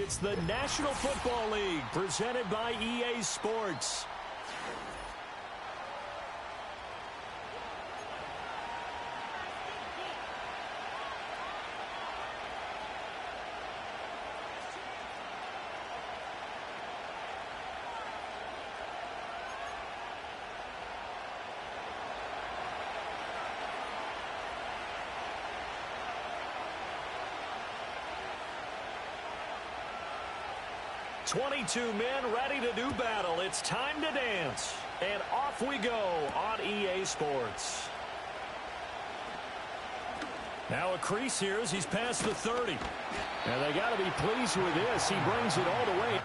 It's the National Football League presented by EA Sports. "22 men ready to do battle. It's time to dance." And off we go on EA Sports. Now a crease here as he's past the 30. And they got to be pleased with this. He brings it all the way.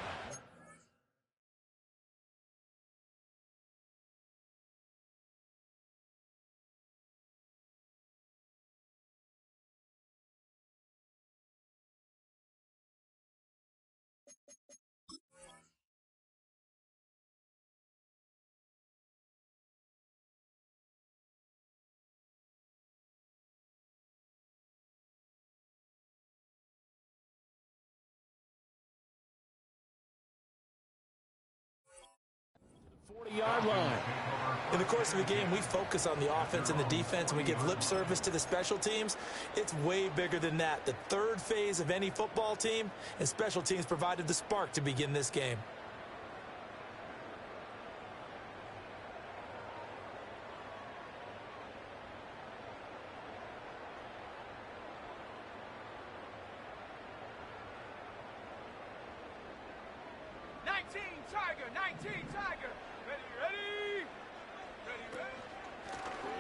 Yard line. In the course of the game, we focus on the offense and the defense, and we give lip service to the special teams. It's way bigger than that. The third phase of any football team, and special teams provided the spark to begin this game.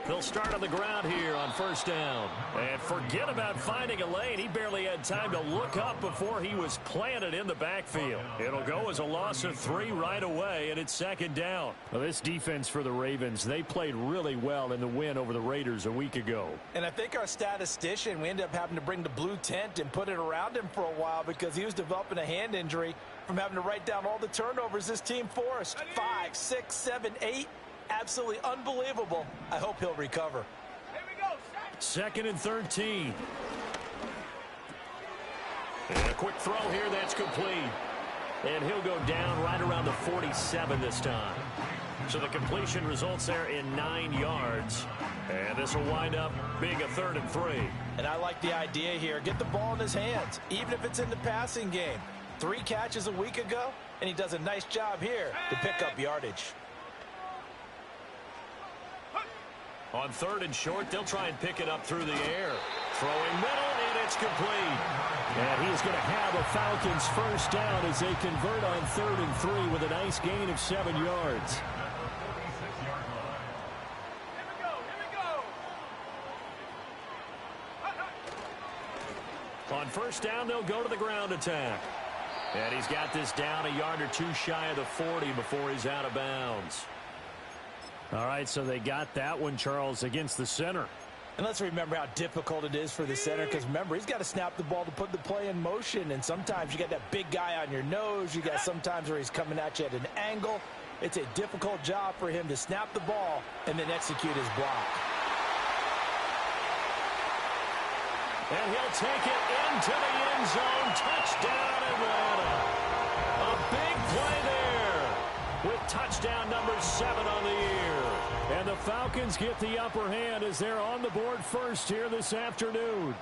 They'll start on the ground here on first down. And forget about finding a lane. He barely had time to look up before he was planted in the backfield. It'll go as a loss of 3 right away, and it's second down. Well, this defense for the Ravens, they played really well in the win over the Raiders a week ago. And I think our statistician, we ended up having to bring the blue tent and put it around him for a while because he was developing a hand injury from having to write down all the turnovers this team forced. 5, 6, 7, 8. Absolutely unbelievable. I hope he'll recover. Here we go. Second and 13. And a quick throw here, that's complete. And he'll go down right around the 47 this time. So the completion results there in 9 yards. And this will wind up being a 3rd and 3. And I like the idea here. Get the ball in his hands, even if it's in the passing game. 3 catches a week ago, and he does a nice job here to pick up yardage. On 3rd and short, they'll try and pick it up through the air. Throwing middle, and it's complete. And he's going to have a Falcons first down as they convert on 3rd and 3 with a nice gain of 7 yards. Here we go. On first down, they'll go to the ground attack. And he's got this down a yard or 2 shy of the 40 before he's out of bounds. All right, so they got that one, Charles, against the center. And let's remember how difficult it is for the center because, remember, he's got to snap the ball to put the play in motion. And sometimes you got that big guy on your nose. You got sometimes where he's coming at you at an angle. It's a difficult job for him to snap the ball and then execute his block. And he'll take it into the end zone. Touchdown, Atlanta. A big play there with touchdown number 7 on the year. And the Falcons get the upper hand as they're on the board first here this afternoon.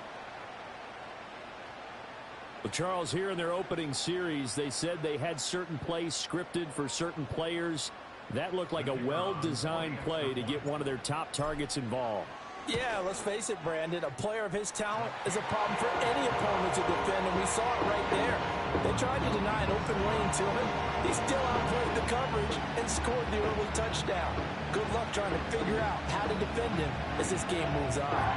Well, Charles, here in their opening series, they said they had certain plays scripted for certain players. That looked like a well-designed play to get one of their top targets involved. Yeah, let's face it, Brandon. A player of his talent is a problem for any opponent to defend, and we saw it right there. They tried to deny an open lane to him. He still outplayed the coverage and scored the early touchdown. Good luck trying to figure out how to defend him as this game moves on.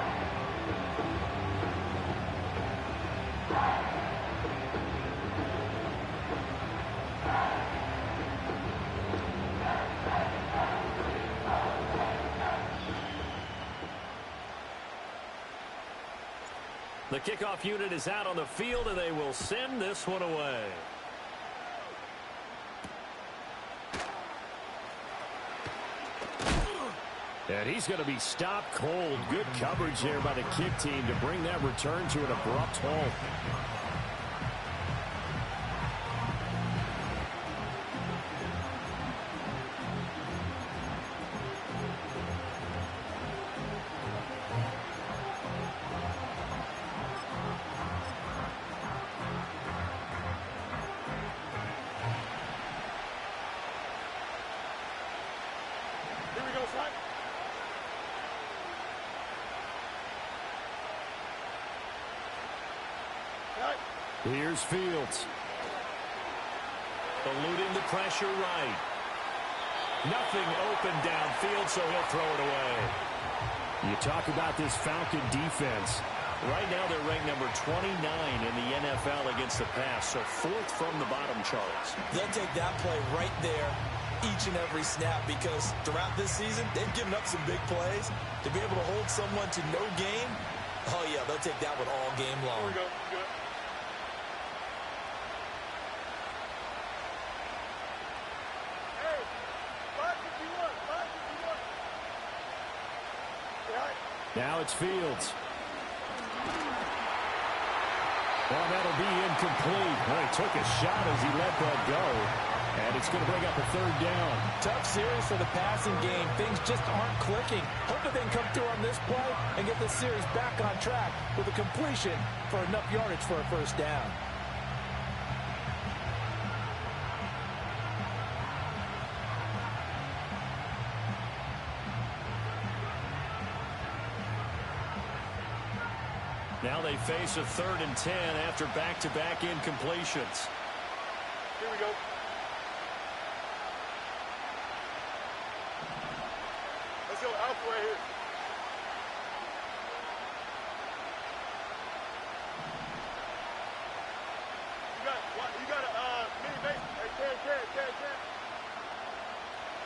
The kickoff unit is out on the field, and they will send this one away. And he's going to be stopped cold. Good coverage there by the kick team to bring that return to an abrupt halt. Here's Fields. Eluding the pressure right. Nothing open downfield, so he'll throw it away. You talk about this Falcon defense. Right now they're ranked number 29 in the NFL against the pass, so fourth from the bottom charts. They'll take that play right there each and every snap because throughout this season, they've given up some big plays. To be able to hold someone to no gain, oh yeah, they'll take that one all game long. Here we go. Good. Hey, 551, 551. Right. Now it's Fields. Well, that'll be incomplete. Well, he took a shot as he let that go. And it's going to bring up a third down. Tough series for the passing game. Things just aren't clicking. Hoping they can come through on this play and get this series back on track with a completion for enough yardage for a first down. Now they face a 3rd and 10 after back-to-back incompletions. Here we go. Let's go alpha right here. You got a mini base. Hey, 10.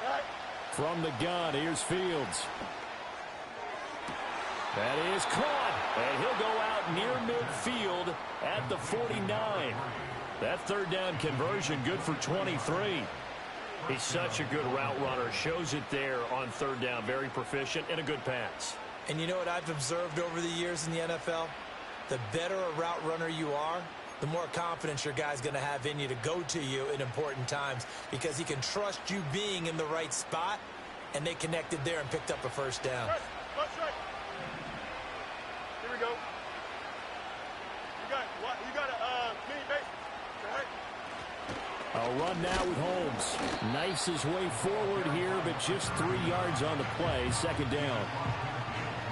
All right. From the gun, here's Fields. That is caught, and he'll go out near midfield at the 49. That third down conversion good for 23. He's such a good route runner. Shows it there on third down. Very proficient and a good pass. And you know what I've observed over the years in the NFL? The better a route runner you are, the more confidence your guy's going to have in you to go to you in important times because he can trust you being in the right spot, and they connected there and picked up a first down. Right. Here we go. You got a mini base. All right. A run now with Holmes. Knifes his way forward here, but just 3 yards on the play. Second down.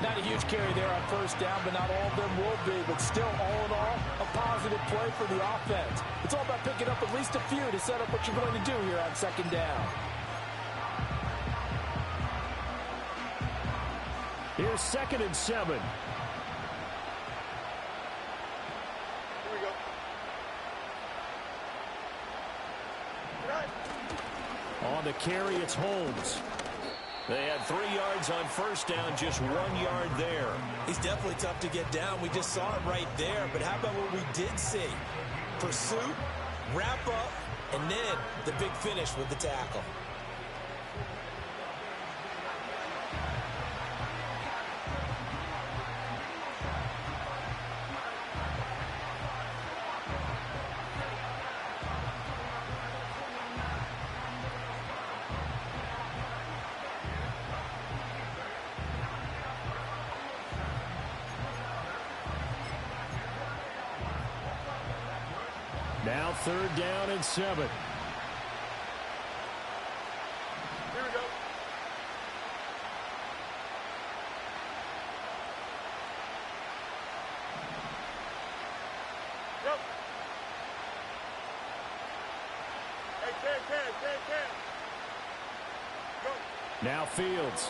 Not a huge carry there on first down, but not all of them will be. But still, all in all, a positive play for the offense. It's all about picking up at least a few to set up what you're going to do here on second down. Here's 2nd and 7. Here we go. Right. On the carry, it's Holmes. They had 3 yards on first down, just 1 yard there. He's definitely tough to get down. We just saw it right there. But how about what we did see? Pursuit, wrap up, and then the big finish with the tackle. Now 3rd down and 7. Here we go. Yep. Hey, 10. Go. Now Fields.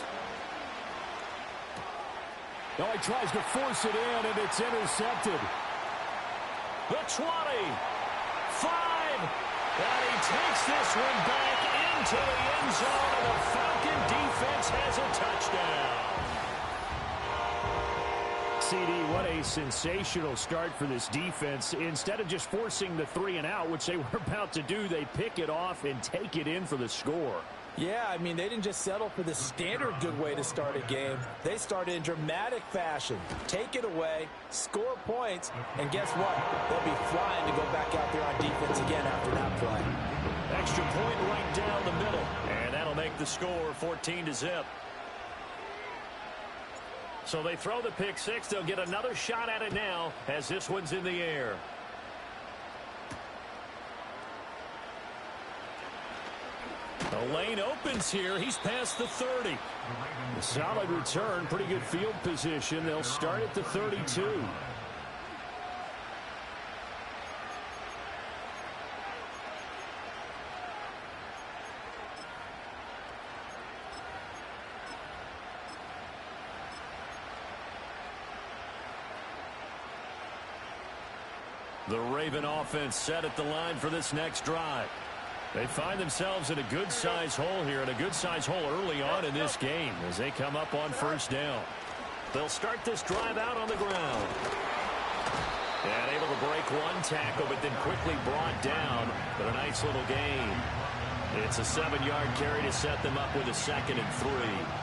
No, he tries to force it in, and it's intercepted. The 20. 5. And he takes this one back into the end zone, and the Falcon defense has a touchdown. CD, what a sensational start for this defense. Instead of just forcing the 3 and out, which they were about to do, they pick it off and take it in for the score. Yeah, I mean, they didn't just settle for the standard good way to start a game. They started in dramatic fashion. Take it away, score points, and guess what? They'll be flying to go back out there on defense again after that play. Extra point right down the middle, and that'll make the score 14-0. So they throw the pick six. They'll get another shot at it now as this one's in the air. The lane opens here. He's past the 30. A solid return. Pretty good field position. They'll start at the 32. The Raven offense set at the line for this next drive. They find themselves in a good-sized hole here, and a good-sized hole early on in this game as they come up on first down. They'll start this drive out on the ground. And able to break one tackle, but then quickly brought down. But a nice little gain. It's a 7-yard carry to set them up with a 2nd and 3.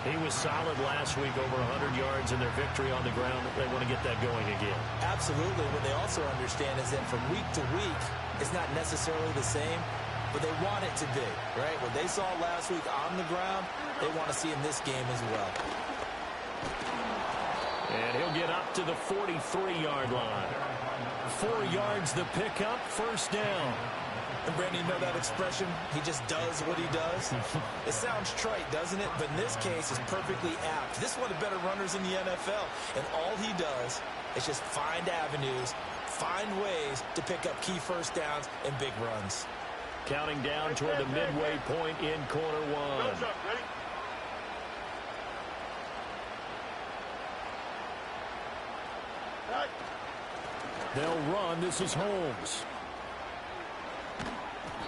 He was solid last week, over 100 yards in their victory on the ground. They want to get that going again. Absolutely. What they also understand is that from week to week, it's not necessarily the same, but they want it to be, right? What they saw last week on the ground, they want to see in this game as well. And he'll get up to the 43-yard line. 4 yards the pickup, first down. And Brandon, you know that expression? He just does what he does. It sounds trite, doesn't it? But in this case, it's perfectly apt. This is one of the better runners in the NFL. And all he does is just find avenues, find ways to pick up key first downs and big runs. Counting down toward the midway point in quarter one. Ready? Right. They'll run. This is Holmes.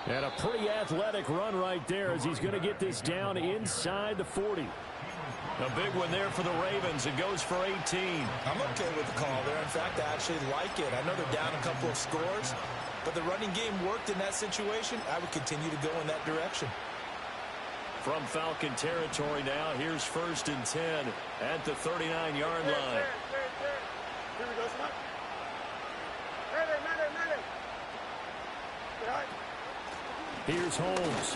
And a pretty athletic run right there as he's going to get this down inside the 40. A big one there for the Ravens. It goes for 18. I'm okay with the call there. In fact, I actually like it. I know they're down a couple of scores, but the running game worked in that situation. I would continue to go in that direction. From Falcon territory now, here's 1st and 10 at the 39-yard line. Here we go, son. Ready. Right. Here's Holmes.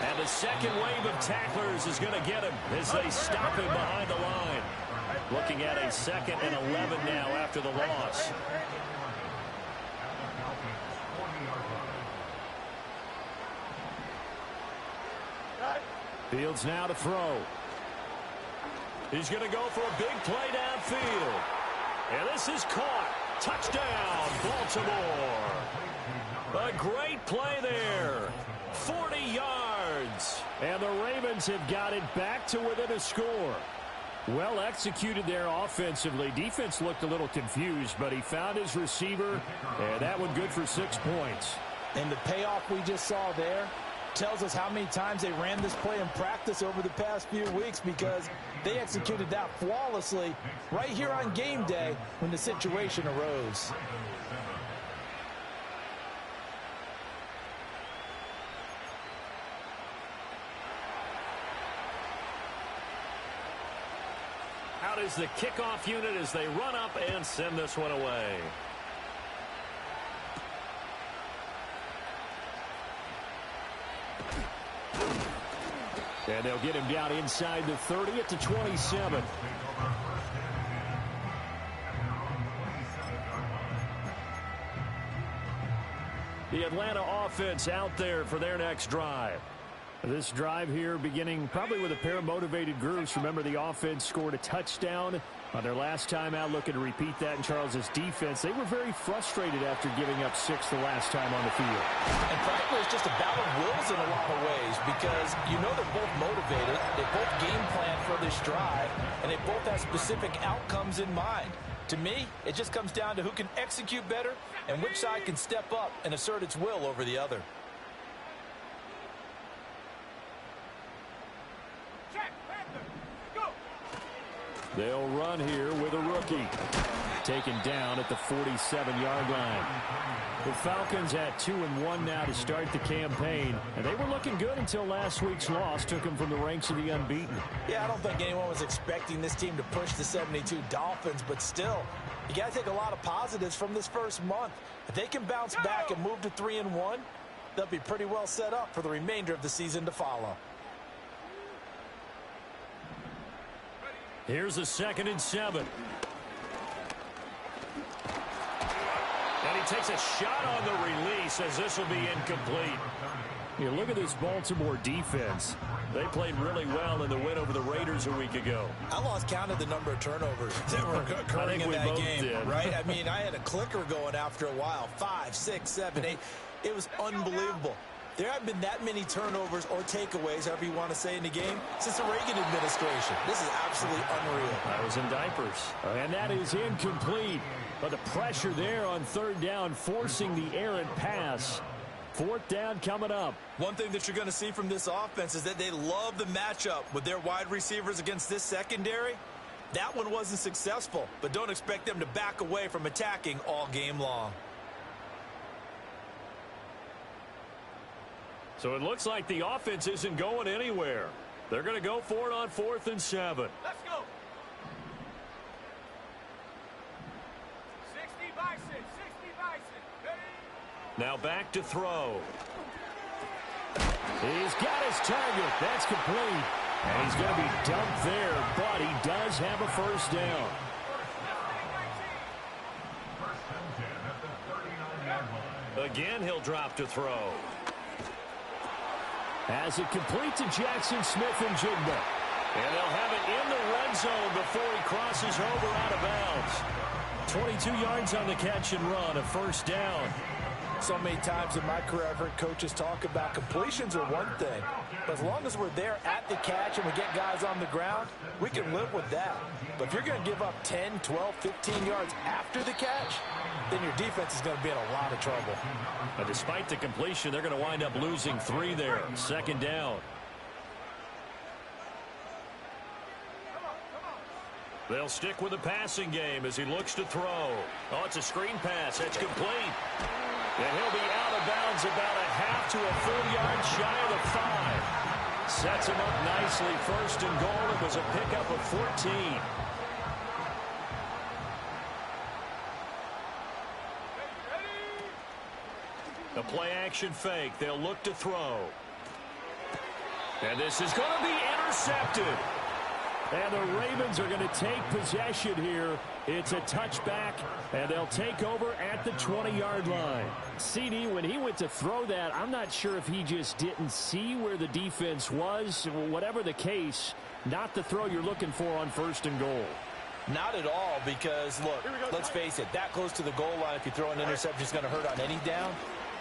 And the second wave of tacklers is going to get him as they stop him behind the line. Looking at a 2nd and 11 now after the loss. Fields now to throw. He's going to go for a big play downfield. And this is caught. Touchdown, Baltimore. A great play there. 40 yards. And the Ravens have got it back to within a score. Well executed there offensively. Defense looked a little confused, but he found his receiver, and that one good for 6 points. And the payoff we just saw there tells us how many times they ran this play in practice over the past few weeks, because they executed that flawlessly right here on game day when the situation arose. Out is the kickoff unit as they run up and send this one away. And they'll get him down inside the 30 at the 27. The Atlanta offense out there for their next drive. This drive here beginning probably with a pair of motivated groups. Remember, the offense scored a touchdown on their last time out. Looking to repeat that in Charles's defense. They were very frustrated after giving up 6 the last time on the field. And frankly, it's just a battle of wills in a lot of ways, because you know they're both motivated. They both game plan for this drive, and they both have specific outcomes in mind. To me, it just comes down to who can execute better and which side can step up and assert its will over the other. They'll run here with a rookie. Taken down at the 47-yard line. The Falcons at 2-1 now to start the campaign. And they were looking good until last week's loss took them from the ranks of the unbeaten. Yeah, I don't think anyone was expecting this team to push the 72 Dolphins, but still, you got to take a lot of positives from this first month. If they can bounce back and move to 3-1, they'll be pretty well set up for the remainder of the season to follow. Here's a 2nd and 7. And he takes a shot on the release as this will be incomplete. You look at this Baltimore defense. They played really well in the win over the Raiders a week ago. I lost count of the number of turnovers that were occurring in that game, right? I mean, I had a clicker going after a while. 5, 6, 7, 8. It was unbelievable. There haven't been that many turnovers or takeaways, however you want to say, in the game since the Reagan administration. This is absolutely unreal. I was in diapers. And that is incomplete. But the pressure there on third down, forcing the errant pass. Fourth down coming up. One thing that you're going to see from this offense is that they love the matchup with their wide receivers against this secondary. That one wasn't successful, but don't expect them to back away from attacking all game long. So it looks like the offense isn't going anywhere. They're going to go for it on 4th and 7. Let's go. 60 Bison, 60 Bison. Ready? Now back to throw. He's got his target. That's complete. And he's going to be dumped there, but he does have a first down. Again, he'll drop to throw. Has it complete to Jackson Smith-Njigba. And they'll have it in the red zone before he crosses over out of bounds. 22 yards on the catch and run, a first down. So many times in my career, I've heard coaches talk about completions are one thing. But as long as we're there at the catch and we get guys on the ground, we can live with that. But if you're going to give up 10, 12, 15 yards after the catch, then your defense is going to be in a lot of trouble. But despite the completion, they're going to wind up losing 3 there. Second down. They'll stick with the passing game as he looks to throw. Oh, it's a screen pass. That's complete. And he'll be out of bounds about a half to a full yard shy of the 5. Sets him up nicely. First and goal. It was a pickup of 14. The play action fake. They'll look to throw. And this is going to be intercepted. And the Ravens are going to take possession here. It's a touchback, and they'll take over at the 20-yard line. CD, when he went to throw that, I'm not sure if he just didn't see where the defense was. Whatever the case, not the throw you're looking for on first and goal. Not at all, because, look, let's face it, that close to the goal line, if you throw an interception, is going to hurt on any down.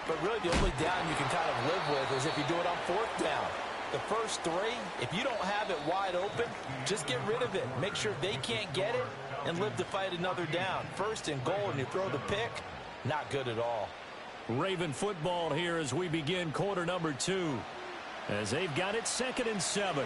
But really, the only down you can kind of live with is if you do it on fourth down. The first 3, if you don't have it wide open, just get rid of it. Make sure they can't get it and live to fight another down. First and goal, and you throw the pick, not good at all. Raven football here as we begin quarter number 2. As they've got it 2nd and 7.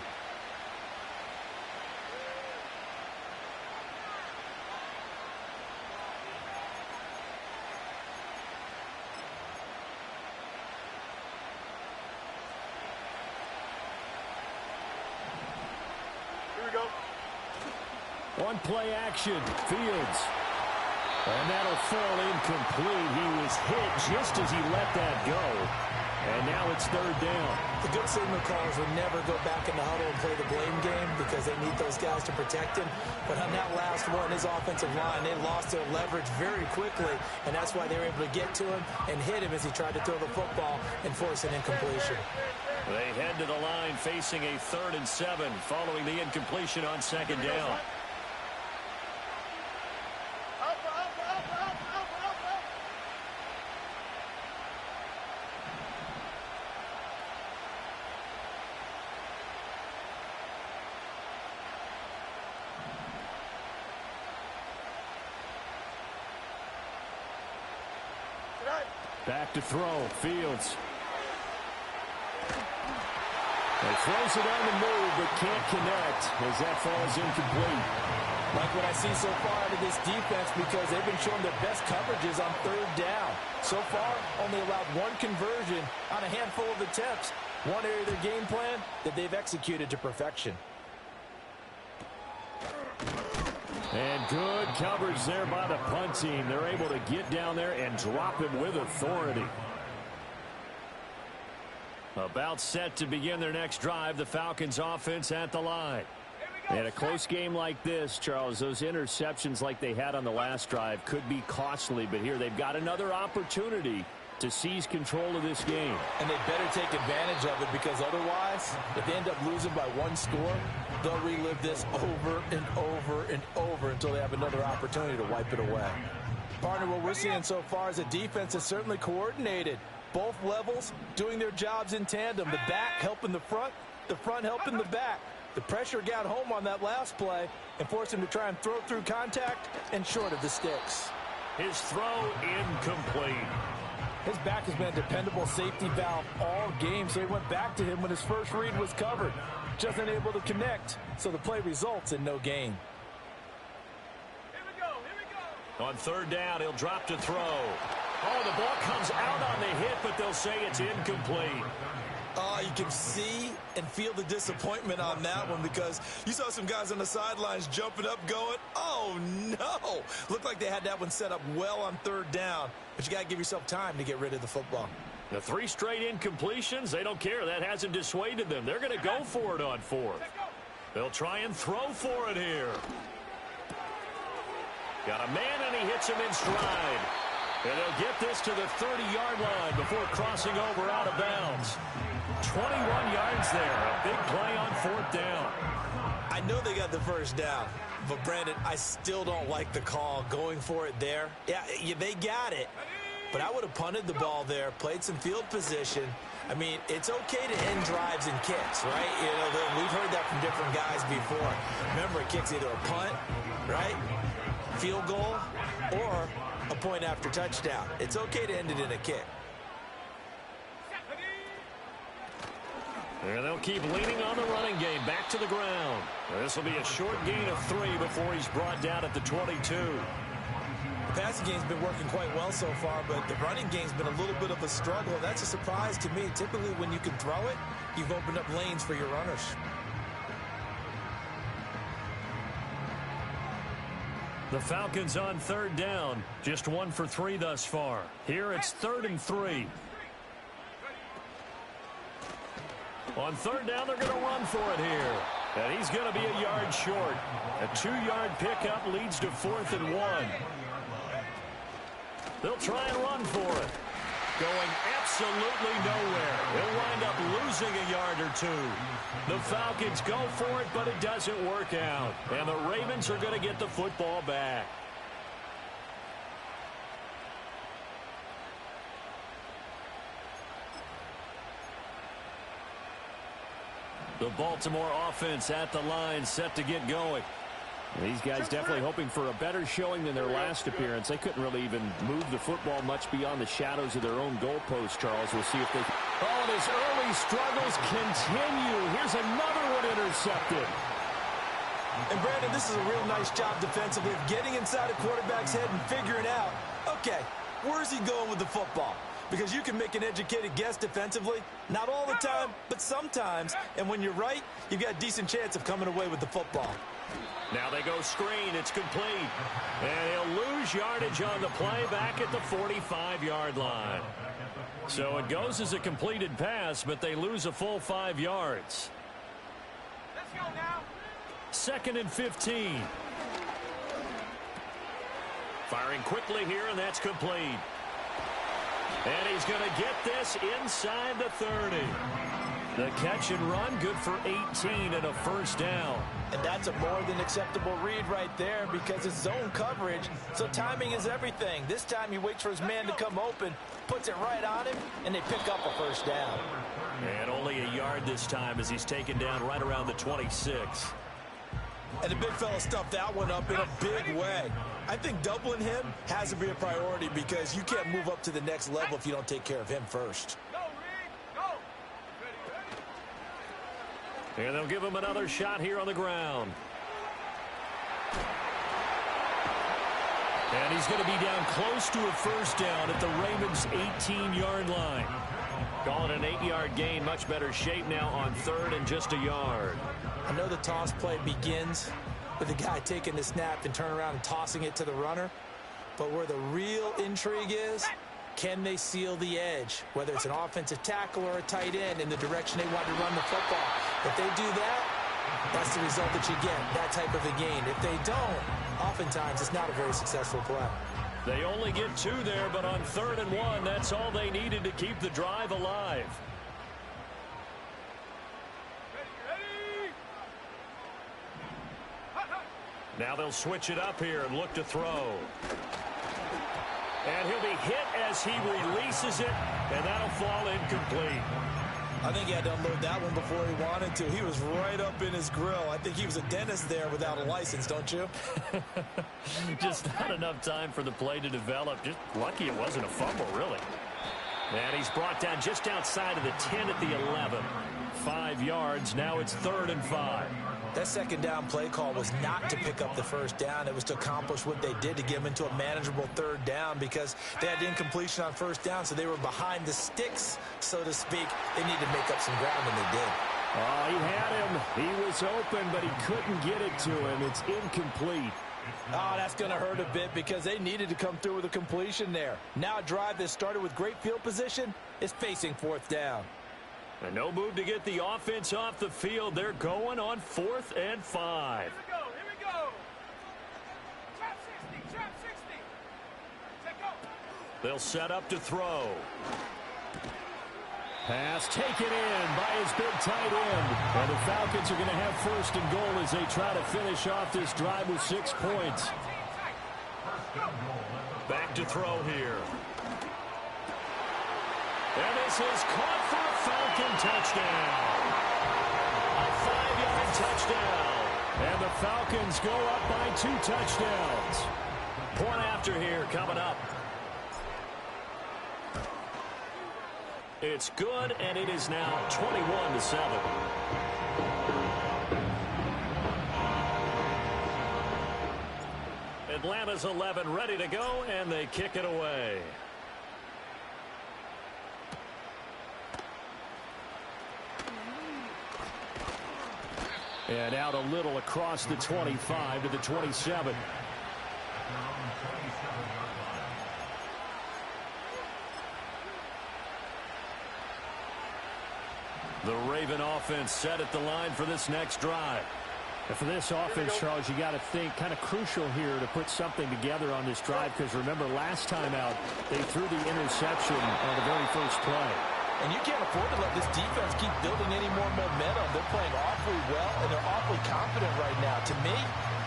On play action, Fields. And that'll fall incomplete. He was hit just as he let that go. And now it's third down. The good signal callers would never go back in the huddle and play the blame game because they need those guys to protect him. But on that last one, his offensive line, they lost their leverage very quickly. And that's why they were able to get to him and hit him as he tried to throw the football and force an incompletion. They head to the line facing a 3rd and 7 following the incompletion on second down. Back to throw, Fields. He throws it on the move, but can't connect as that falls incomplete. Like what I see so far out of this defense, because they've been showing their best coverages on third down. So far, only allowed 1 conversion on a handful of attempts. One area of their game plan that they've executed to perfection. And good coverage there by the punt team. They're able to get down there and drop him with authority. About set to begin their next drive, the Falcons offense at the line. In a close game like this, Charles, those interceptions like they had on the last drive could be costly, but here they've got another opportunity to seize control of this game. And they better take advantage of it, because otherwise, if they end up losing by 1 score, they'll relive this over and over and over until they have another opportunity to wipe it away. Partner, what we're seeing so far is a defense that's certainly coordinated. Both levels doing their jobs in tandem. The back helping the front helping the back. The pressure got home on that last play and forced him to try and throw through contact and short of the sticks. His throw incomplete. His back has been a dependable safety valve all game, so he went back to him when his first read was covered. Just unable to connect, so the play results in no gain. Here we go. On third down, he'll drop to throw. Oh, the ball comes out on the hit, but they'll say it's incomplete. Oh, you can see and feel the disappointment on that one because you saw some guys on the sidelines jumping up going, oh, no. Looked like they had that one set up well on third down, but you got to give yourself time to get rid of the football. The 3 straight incompletions, they don't care. That hasn't dissuaded them. They're going to go for it on fourth. They'll try and throw for it here. Got a man, and he hits him in stride. And they'll get this to the 30-yard line before crossing over out of bounds. 21 yards there. A big play on fourth down. I know they got the first down, but, Brandon, I still don't like the call going for it there. Yeah, they got it, but I would have punted the ball there, played some field position. I mean, it's okay to end drives and kicks, right? You know, we've heard that from different guys before. Remember, a kick's either a punt, right, field goal, or a point after touchdown. It's okay to end it in a kick. And they'll keep leaning on the running game back to the ground. This will be a short gain of 3 before he's brought down at the 22. The passing game's been working quite well so far, but the running game's been a little bit of a struggle. That's a surprise to me. Typically, when you can throw it, you've opened up lanes for your runners. The Falcons on third down. Just 1 for 3 thus far. Here it's 3rd and 3. On third down, they're going to run for it here. And he's going to be a yard short. A 2-yard pickup leads to 4th and 1. They'll try and run for it. Going absolutely nowhere. He'll wind up losing a yard or 2. The Falcons go for it, but it doesn't work out. And the Ravens are going to get the football back. The Baltimore offense at the line, set to get going. These guys definitely hoping for a better showing than their last appearance. They couldn't really even move the football much beyond the shadows of their own goalpost, Charles. We'll see if they... Oh, and his early struggles continue. Here's another one intercepted. And, Brandon, this is a real nice job defensively of getting inside a quarterback's head and figuring out, okay, where's he going with the football? Because you can make an educated guess defensively. Not all the time, but sometimes. And when you're right, you've got a decent chance of coming away with the football. Now they go screen. It's complete. And he'll lose yardage on the play back at the 45-yard line. So it goes as a completed pass, but they lose a full 5 yards. Let's go now. 2nd and 15. Firing quickly here, and that's complete. And he's going to get this inside the 30. The catch and run, good for 18 and a first down. And that's a more than acceptable read right there because it's zone coverage, so timing is everything. This time he waits for his man to come open, puts it right on him, and they pick up a first down. And only a yard this time as he's taken down right around the 26. And the big fella stuffed that one up in a big way. I think doubling him has to be a priority because you can't move up to the next level if you don't take care of him first. Go, Reed. Go. Ready. And they'll give him another shot here on the ground. And he's going to be down close to a first down at the Ravens' 18-yard line. Call it an 8-yard gain. Much better shape now on 3rd and just a yard. I know the toss play begins with the guy taking the snap and turn around and tossing it to the runner. But where the real intrigue is, can they seal the edge? Whether it's an offensive tackle or a tight end in the direction they want to run the football. If they do that, that's the result that you get, that type of a gain. If they don't, oftentimes it's not a very successful play. They only get 2 there, but on 3rd and 1, that's all they needed to keep the drive alive. Now they'll switch it up here and look to throw. And he'll be hit as he releases it, and that'll fall incomplete. I think he had to unload that one before he wanted to. He was right up in his grill. I think he was a dentist there without a license, don't you? Just not enough time for the play to develop. Just lucky it wasn't a fumble, really. And he's brought down just outside of the 10 at the 11. 5 yards. Now it's 3rd and 5. That second down play call was not to pick up the first down. It was to accomplish what they did, to get them into a manageable 3rd down, because they had incompletion on first down, so they were behind the sticks, so to speak. They needed to make up some ground, and they did. Oh, he had him. He was open, but he couldn't get it to him. It's incomplete. Oh, that's going to hurt a bit because they needed to come through with a completion there. Now a drive that started with great field position is facing 4th down. And no move to get the offense off the field. They're going on 4th and 5. Here we go, here we go. Trap 60. Check go. They'll set up to throw. Pass taken in by his big tight end. And the Falcons are going to have 1st and goal as they try to finish off this drive with 6 points. Back to throw here. And this is caught for a Falcon touchdown. A 5-yard touchdown. And the Falcons go up by 2 touchdowns. Point after here coming up. It's good, and it is now 21-7. Atlanta's 11 ready to go, and they kick it away. And out a little across the 25 to the 27. The Raven offense set at the line for this next drive. And for this offense, Charles, you got to think kind of crucial here to put something together on this drive, because remember last time out they threw the interception on the very first play. And you can't afford to let this defense keep building any more momentum. They're playing awfully well, and they're awfully confident right now. To me,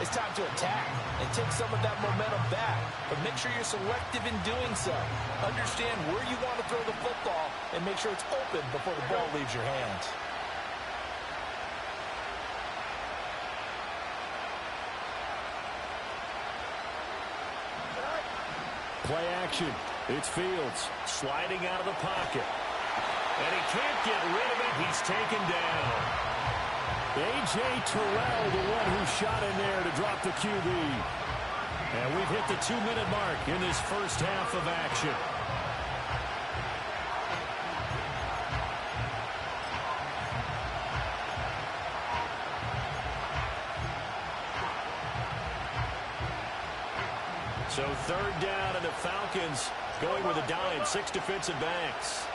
it's time to attack and take some of that momentum back. But make sure you're selective in doing so. Understand where you want to throw the football and make sure it's open before the ball leaves your hands. Play action. It's Fields sliding out of the pocket. And he can't get rid of it. He's taken down. A.J. Terrell, the one who shot in there to drop the QB. And we've hit the 2-minute mark in this first half of action. So 3rd down, and the Falcons going with a dime. 6 defensive backs.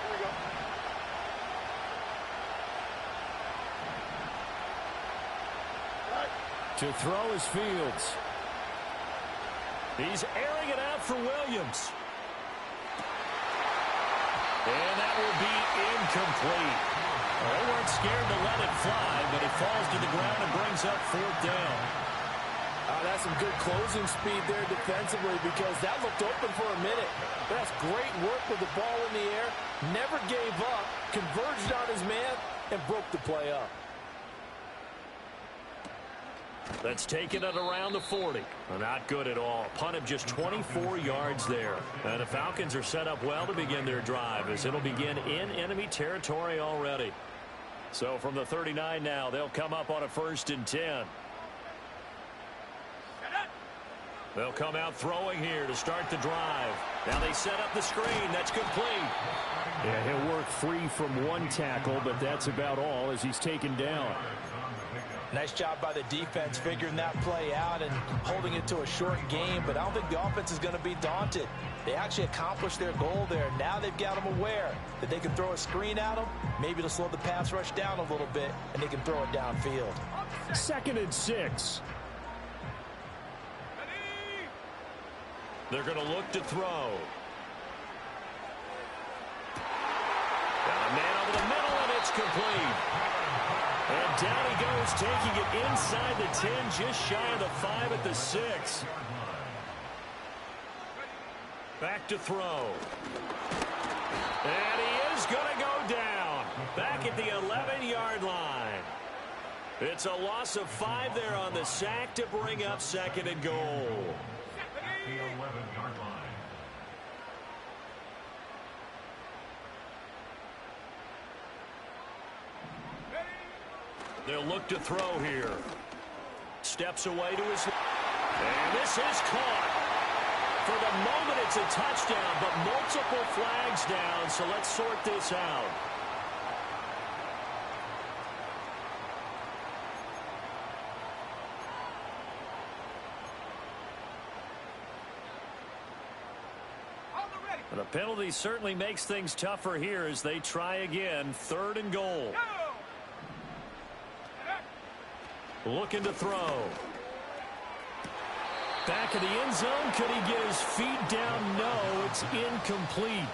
To throw is Fields. He's airing it out for Williams. And that will be incomplete. They weren't scared to let it fly, but it falls to the ground and brings up 4th down. That's some good closing speed there defensively, because that looked open for a minute. That's great work with the ball in the air. Never gave up, converged on his man, and broke the play up. That's taken it around the 40. Not good at all. Punt of just 24 yards there. And the Falcons are set up well to begin their drive, as it'll begin in enemy territory already. So from the 39 now, they'll come up on a 1st and 10. They'll come out throwing here to start the drive. Now they set up the screen. That's complete. Yeah, he'll work free from 1 tackle, but that's about all as he's taken down. Nice job by the defense figuring that play out and holding it to a short game, but I don't think the offense is going to be daunted. They actually accomplished their goal there. Now they've got them aware that they can throw a screen at them, maybe to slow the pass rush down a little bit, and they can throw it downfield. 2nd and 6. They're going to look to throw. Got a man over the middle, and it's complete. And down he goes, taking it inside the 10, just shy of the 5 at the 6. Back to throw. And he is going to go down. back at the 11-yard line. It's a loss of 5 there on the sack to bring up 2nd and goal. The 11-yard line. They'll look to throw here. Steps away to his... And this is caught. For the moment, it's a touchdown, but multiple flags down, so let's sort this out. The penalty certainly makes things tougher here as they try again. 3rd and goal. Looking to throw. Back of the end zone. Could he get his feet down? No, it's incomplete.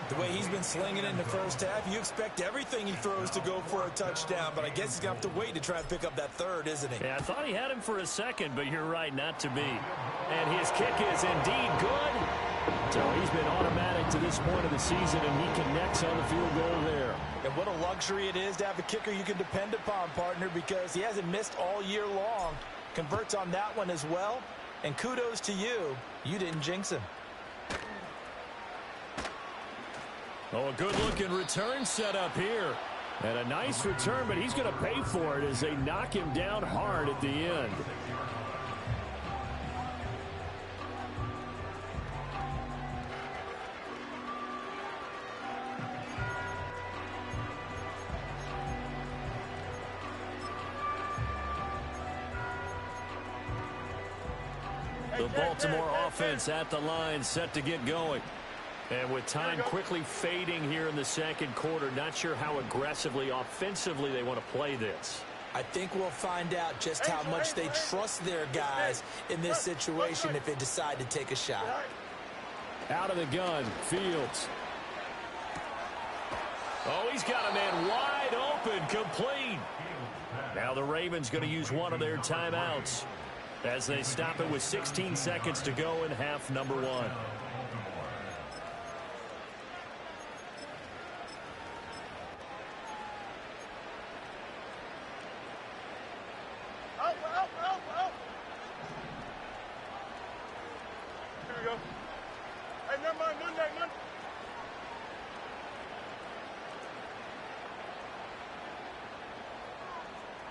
The way he's been slinging it in the first half, you expect everything he throws to go for a touchdown, but I guess he's going to have to wait to try and pick up that 3rd, isn't he? Yeah, I thought he had him for a second, but you're right, not to be. And his kick is indeed good. So he's been automatic to this point of the season, and he connects on the field goal there. And what a luxury it is to have a kicker you can depend upon, partner, because he hasn't missed all year long. Converts on that one as well. And kudos to you. You didn't jinx him. Oh, a good-looking return set up here. And a nice return, but he's going to pay for it as they knock him down hard at the end. The Baltimore offense at the line, set to get going. And with time quickly fading here in the 2nd quarter, not sure how aggressively, offensively they want to play this. I think we'll find out just how much they trust their guys in this situation if they decide to take a shot. Out of the gun, Fields. Oh, he's got a man wide open, complete. Now the Ravens going to use one of their timeouts as they stop it with 16 seconds to go in half number 1. Here we go. Hey, never mind, Monday.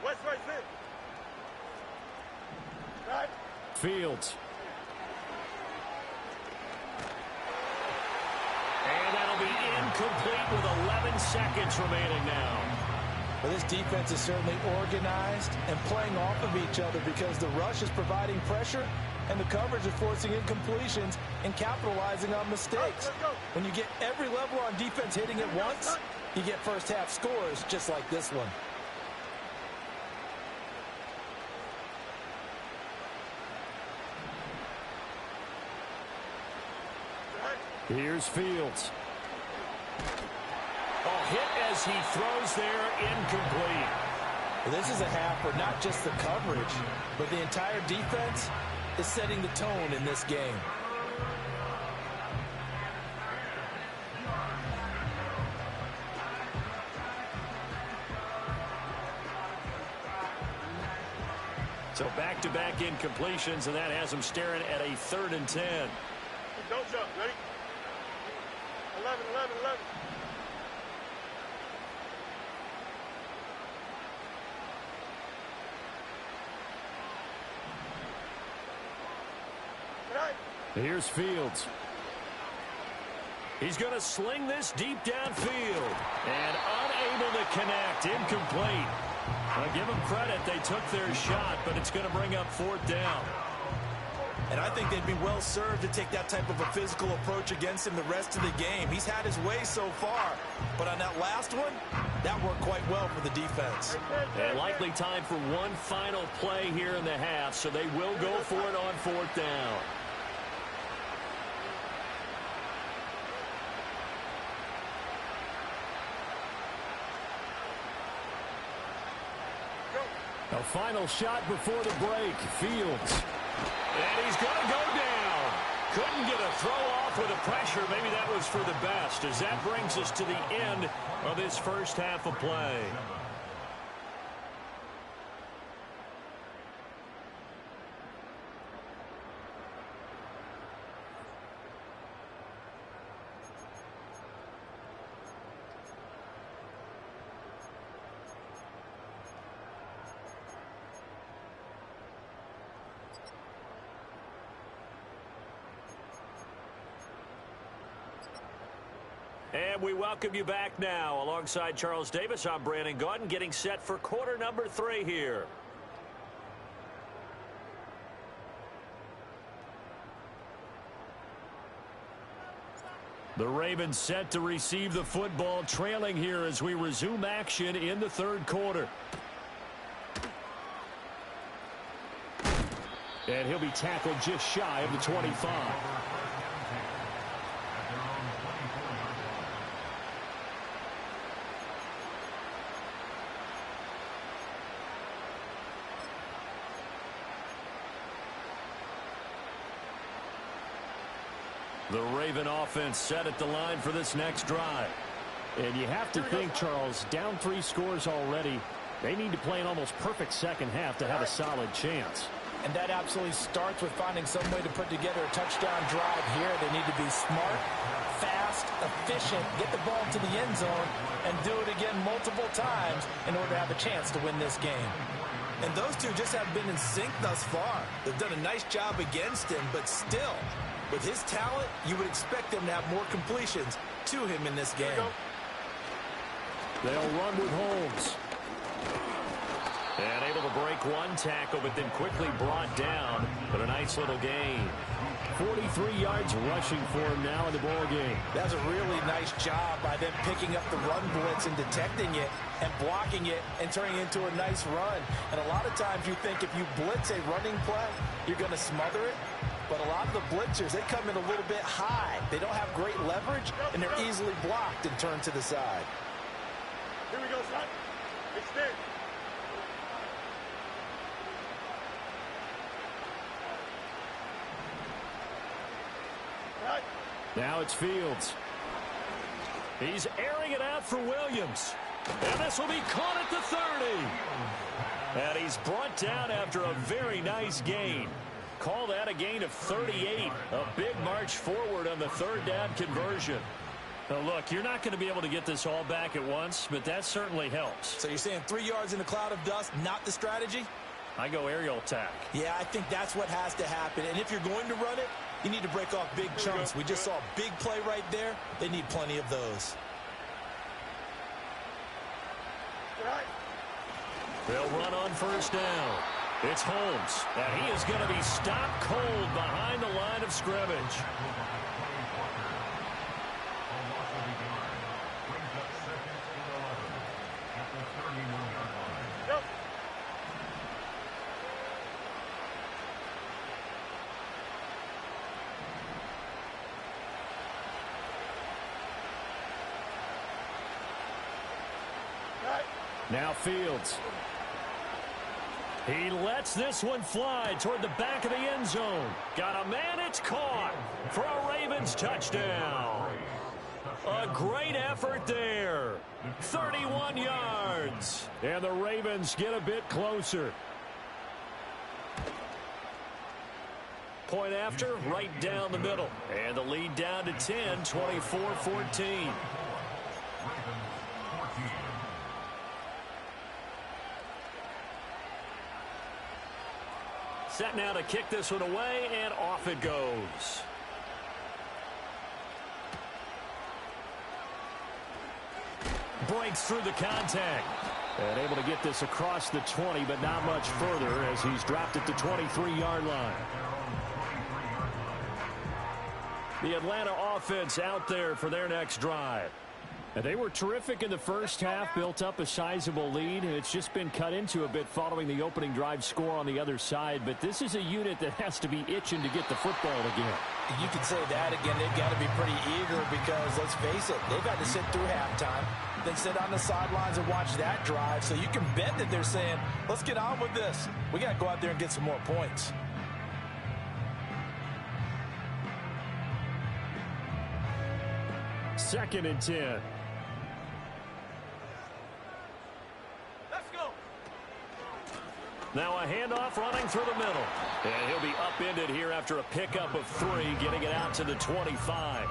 West right there. Right. Fields. And that'll be incomplete with 11 seconds remaining now. Well, this defense is certainly organized and playing off of each other because the rush is providing pressure and the coverage is forcing incompletions and capitalizing on mistakes. When you get every level on defense hitting at once, you get first half scores just like this one. Here's Fields. Oh, hit as he throws there, incomplete. Well, this is a half where not just the coverage, but the entire defense is setting the tone in this game. So back-to-back incompletions, and that has them staring at a 3rd and 10. Don't jump. Ready? 11. Here's Fields. He's going to sling this deep downfield. And unable to connect. Incomplete. I'll give them credit. They took their shot, but it's going to bring up 4th down. And I think they'd be well served to take that type of a physical approach against him the rest of the game. He's had his way so far, but on that last one, that worked quite well for the defense. And likely time for one final play here in the half, so they will go for it on 4th down. A final shot before the break. Fields. And he's going to go down. Couldn't get a throw off with the pressure. Maybe that was for the best, as that brings us to the end of this first half of play. And we welcome you back now. Alongside Charles Davis, I'm Brandon Gaudin, getting set for quarter number 3 here. The Ravens set to receive the football, trailing here as we resume action in the third quarter. And he'll be tackled just shy of the 25. The Raven offense set at the line for this next drive. And you have to think, Charles, down 3 scores already. They need to play an almost perfect second half to have a solid chance. And that absolutely starts with finding some way to put together a touchdown drive here. They need to be smart, fast, efficient, get the ball to the end zone, and do it again multiple times in order to have a chance to win this game. And those two just have been in sync thus far. They've done a nice job against him, but still, with his talent, you would expect them to have more completions to him in this game. They'll run with Holmes. And able to break one tackle, but then quickly brought down. But a nice little gain. 43 yards rushing for him now in the ball game. That's a really nice job by them picking up the run blitz and detecting it and blocking it and turning it into a nice run. And a lot of times you think if you blitz a running play, you're going to smother it. But a lot of the blitzers, they come in a little bit high. They don't have great leverage, and they're easily blocked and turned to the side. Here we go, son. Extend. Now it's Fields. He's airing it out for Williams. And this will be caught at the 30. And he's brought down after a very nice gain. Call that a gain of 38. A big march forward on the third down conversion. Now look, you're not going to be able to get this all back at once, but that certainly helps. So you're saying 3 yards in a cloud of dust, not the strategy? I go aerial attack. Yeah, I think that's what has to happen. And if you're going to run it, you need to break off big chunks. We just saw a big play right there. They need plenty of those. They'll run on first down. It's Holmes, and he is going to be stopped cold behind the line of scrimmage. Now Fields. He lets this one fly toward the back of the end zone. Got a man, it's caught for a Ravens touchdown. A great effort there. 31 yards. And the Ravens get a bit closer. Point after, right down the middle. And the lead down to 10, 24-14. Set now to kick this one away, and off it goes. Breaks through the contact. And able to get this across the 20, but not much further as he's dropped at the 23-yard line. The Atlanta offense out there for their next drive. And they were terrific in the first half, built up a sizable lead, and it's just been cut into a bit following the opening drive score on the other side. But this is a unit that has to be itching to get the football again. You could say that again. They've got to be pretty eager because, let's face it, they've had to sit through halftime, then sit on the sidelines and watch that drive. So you can bet that they're saying, let's get on with this. We got to go out there and get some more points. 2nd and 10. Let's go. Now a handoff running through the middle. And he'll be upended here after a pickup of 3, getting it out to the 25.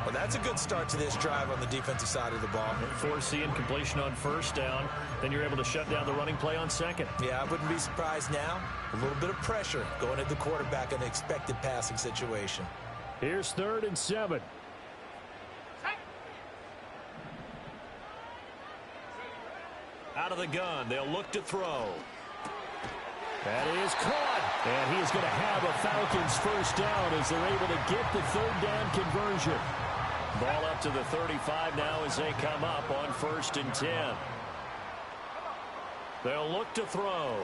Well, that's a good start to this drive on the defensive side of the ball. Forcing completion on 1st down. Then you're able to shut down the running play on 2nd. Yeah, I wouldn't be surprised now. A little bit of pressure going at the quarterback in an expected passing situation. Here's 3rd and 7. Out of the gun, they'll look to throw. That is caught. And he is going to have a Falcons 1st down as they're able to get the 3rd down conversion. Ball up to the 35 now as they come up on 1st and 10. They'll look to throw.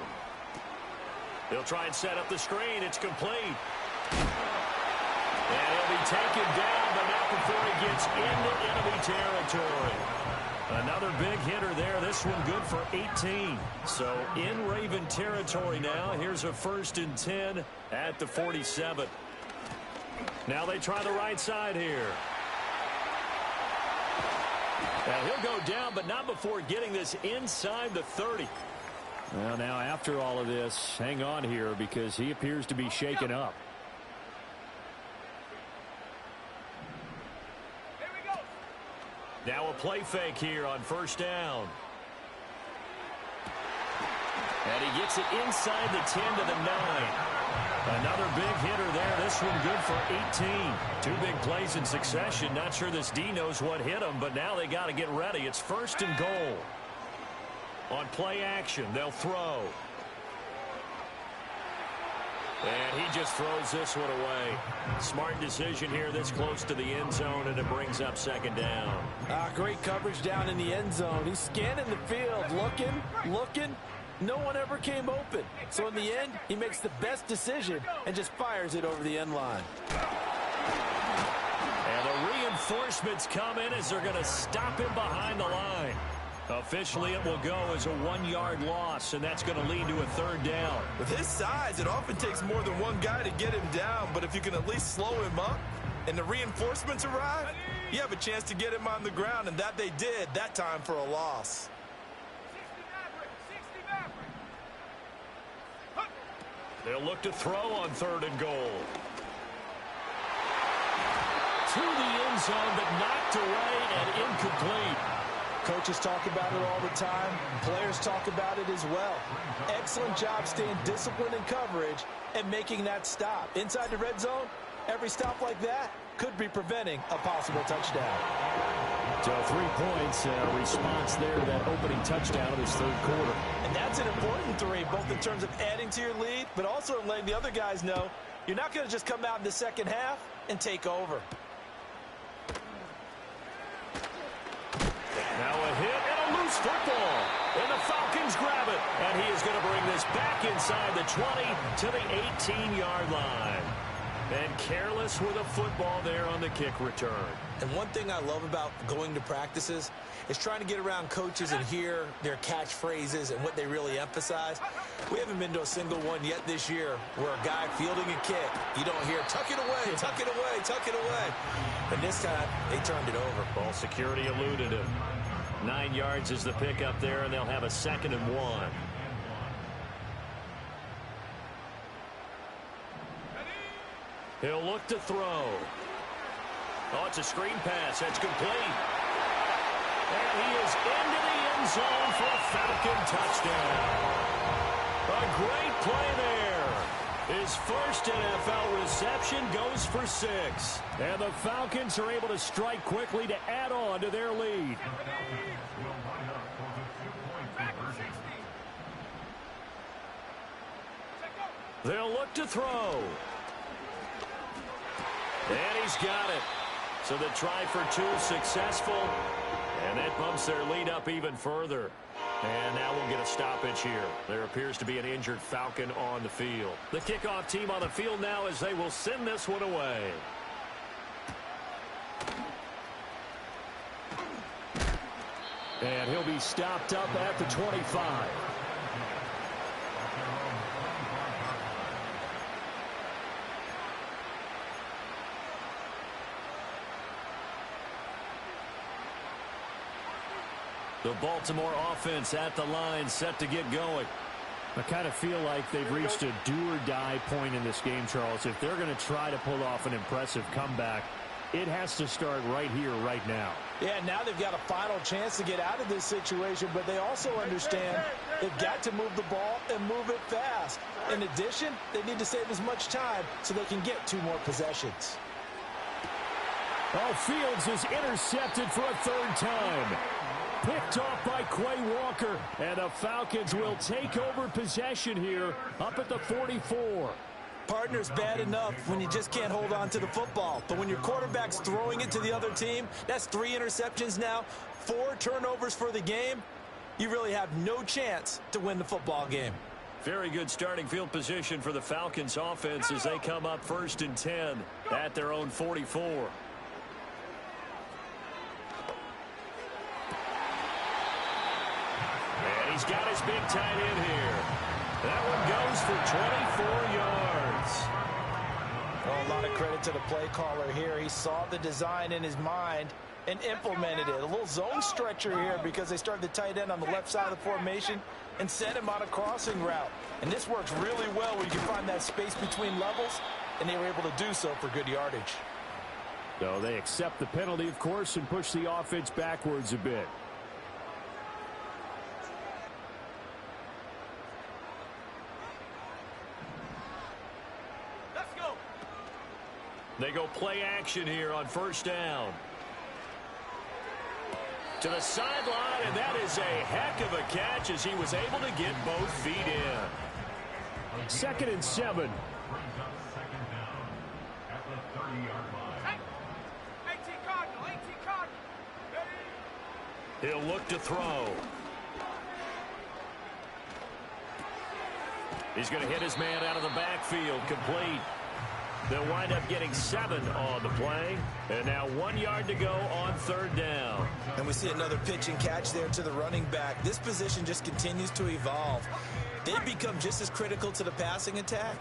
They'll try and set up the screen. It's complete. And he'll be taken down, but not before he gets into enemy territory. Another big hitter there. This one good for 18. So in Raven territory now. Here's a 1st and 10 at the 47. Now they try the right side here. And he'll go down, but not before getting this inside the 30. Well, now after all of this, hang on here because he appears to be shaken up. Here we go. Now a play fake here on 1st down. And he gets it inside the 10 to the 9. Another big hitter there. This one good for 18. 2 big plays in succession. Not sure this D knows what hit him, but now they got to get ready. It's 1st and goal. On play action, they'll throw. And he just throws this one away. Smart decision here this close to the end zone, and it brings up 2nd down. Great coverage down in the end zone. He's scanning the field, looking. No one ever came open. So in the end, he makes the best decision and just fires it over the end line. And the reinforcements come in as they're going to stop him behind the line. Officially, it will go as a 1-yard loss, and that's going to lead to a 3rd down. With his size, it often takes more than one guy to get him down, but if you can at least slow him up and the reinforcements arrive, you have a chance to get him on the ground, and that they did that time for a loss. 60 Maverick. They'll look to throw on 3rd and goal. To the end zone, but knocked away and incomplete. Coaches talk about it all the time. Players talk about it as well. Excellent job staying disciplined in coverage and making that stop. Inside the red zone, every stop like that could be preventing a possible touchdown. So 3 points, response there to that opening touchdown of this 3rd quarter. And that's an important 3, both in terms of adding to your lead, but also in letting the other guys know you're not going to just come out in the 2nd half and take over. Now a hit and a loose football. And the Falcons grab it. And he is going to bring this back inside the 20 to the 18-yard line. And careless with a football there on the kick return. And one thing I love about going to practices is trying to get around coaches and hear their catchphrases and what they really emphasize. We haven't been to a single one yet this year where a guy fielding a kick, you don't hear, tuck it away, tuck it away, tuck it away. And this time, they turned it over. Ball security eluded him. 9 yards is the pickup there, and they'll have a 2nd and 1. He'll look to throw. Oh, it's a screen pass. That's complete. And he is into the end zone for a Falcon touchdown. A great play there. His first NFL reception goes for 6. And the Falcons are able to strike quickly to add on to their lead. They'll look to throw. And he's got it. So the try for 2 successful. And that bumps their lead up even further. And now we'll get a stoppage here. There appears to be an injured Falcon on the field. The kickoff team on the field now as they will send this one away. And he'll be stopped up at the 25. The Baltimore offense at the line, set to get going. I kind of feel like they've reached a do-or-die point in this game, Charles. If they're going to try to pull off an impressive comeback, it has to start right here, right now. Yeah, now they've got a final chance to get out of this situation, but they also understand they've got to move the ball and move it fast. In addition, they need to save as much time so they can get 2 more possessions. Oh, Fields is intercepted for a 3rd time. Picked off by Quay Walker, and the Falcons will take over possession here up at the 44. Partner's bad enough when you just can't hold on to the football. But when your quarterback's throwing it to the other team, that's 3 interceptions now, 4 turnovers for the game. You really have no chance to win the football game. Very good starting field position for the Falcons offense as they come up 1st and 10 at their own 44. And he's got his big tight end here. That one goes for 24 yards. Oh, a lot of credit to the play caller here. He saw the design in his mind and implemented it. A little zone stretcher here because they started the tight end on the left side of the formation and sent him on a crossing route. And this works really well when you can find that space between levels, and they were able to do so for good yardage. So they accept the penalty, of course, and push the offense backwards a bit. Let's go. They go play action here on 1st down. To the sideline, and that is a heck of a catch as he was able to get both feet in. 2nd and 7. 18 Cardinal, 18 Cardinal. He'll look to throw. He's going to hit his man out of the backfield, complete. They'll wind up getting 7 on the play. And now 1 yard to go on 3rd down. And we see another pitch and catch there to the running back. This position just continues to evolve. They've become just as critical to the passing attack